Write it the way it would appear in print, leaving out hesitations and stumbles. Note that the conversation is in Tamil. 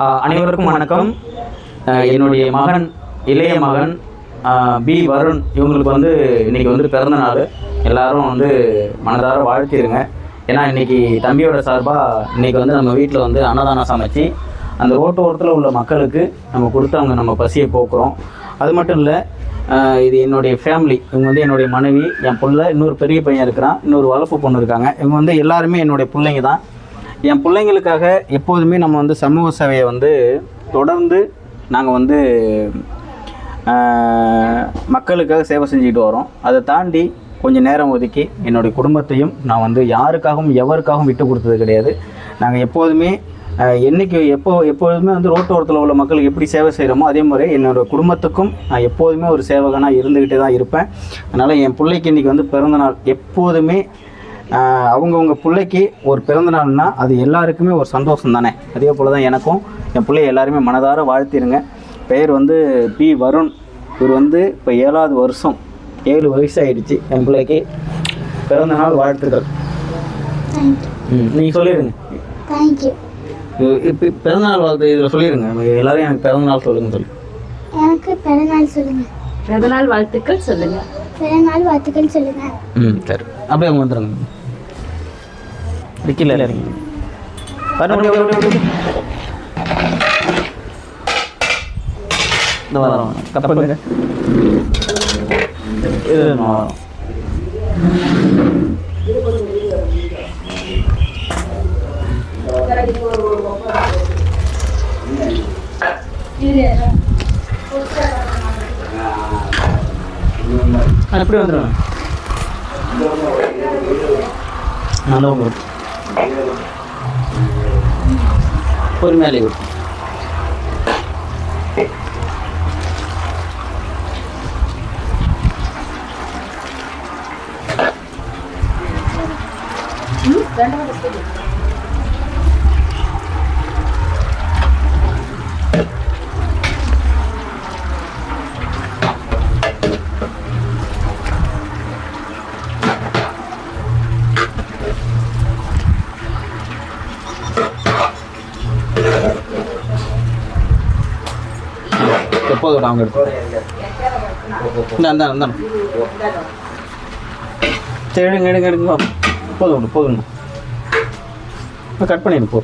அனைவருக்கும் வணக்கம். என்னுடைய மகன், இளைய மகன் பி வருண், இவங்களுக்கு வந்து இன்றைக்கி வந்து பிறந்த நாள். எல்லோரும் வந்து மனதார வாழ்த்திடுங்க. ஏன்னா இன்றைக்கி தம்பியோட சார்பாக இன்றைக்கி வந்து நம்ம வீட்டில் வந்து அன்னதானம் சமைச்சு அந்த ரோட்டு ஓரத்தில் உள்ள மக்களுக்கு நம்ம கொடுத்து அவங்க நம்ம பசியை போக்குறோம். அது மட்டும் இல்லை, இது என்னுடைய ஃபேமிலி. இவங்க வந்து என்னுடைய மனைவி, என் பிள்ளை, இன்னொரு பெரிய பையன் இருக்கிறான், இன்னொரு வளர்ப்பு பொண்ணு இருக்காங்க. இவங்க வந்து எல்லாருமே என்னுடைய பிள்ளைங்க தான். என் பிள்ளைங்களுக்காக எப்போதுமே நம்ம வந்து சமூக சேவையை வந்து தொடர்ந்து நாங்கள் வந்து மக்களுக்காக சேவை செஞ்சுக்கிட்டு வரோம். அதை தாண்டி கொஞ்சம் நேரம் ஒதுக்கி என்னுடைய குடும்பத்தையும் நான் வந்து யாருக்காகவும் எவருக்காகவும் விட்டு கொடுத்தது கிடையாது. நாங்கள் எப்போதுமே எப்போதுமே வந்து ரோட்டோரத்தில் உள்ள மக்களுக்கு எப்படி சேவை செய்கிறோமோ அதே மாதிரி என்னோடய குடும்பத்துக்கும் நான் எப்போதுமே ஒரு சேவகனாக இருந்துக்கிட்டே தான் இருப்பேன். அதனால் என் பிள்ளைக்கு இன்றைக்கி வந்து பிறந்தநாள். எப்போதுமே அவங்கவுங்க பிள்ளைக்கு ஒரு பிறந்தநாள்னா அது எல்லாருக்குமே ஒரு சந்தோஷம் தானே. அதே போல் தான் எனக்கும். என் பிள்ளைய எல்லாருமே மனதார வாழ்த்திடுங்க. பெயர் வந்து பி வருண். இவர் வந்து இப்போ 7வது வருஷம், 7 வயசு ஆகிடுச்சு. என் பிள்ளைக்கு பிறந்தநாள் வாழ்த்துக்கள். நீங்கள் சொல்லிடுங்க. இப்போ பிறந்தநாள் வாழ்த்து இதில் சொல்லிடுங்க. எல்லோரும் எனக்கு பிறந்தநாள் சொல்லுங்கள். எனக்கு பிறந்தநாள் சொல்லுங்கள். பிறந்தநாள் வாழ்த்துக்கள் சொல்லுங்கள். பிறந்தநாள் வாழ்த்துக்கள் சொல்லுங்கள். சரி, அப்படியே அவங்க வந்துடுங்க. விற்கல இறங்கி இந்த வரோம் கப்பலுங்க. இது வரோம். எப்படி வந்துடுவேன் நல்லா உங்களுக்கு பொறுமையாலே கொடுக்கும். எப்போது அவங்க எடுத்து இந்த சரி எடுங்க போதும் கட் பண்ணிடு போ.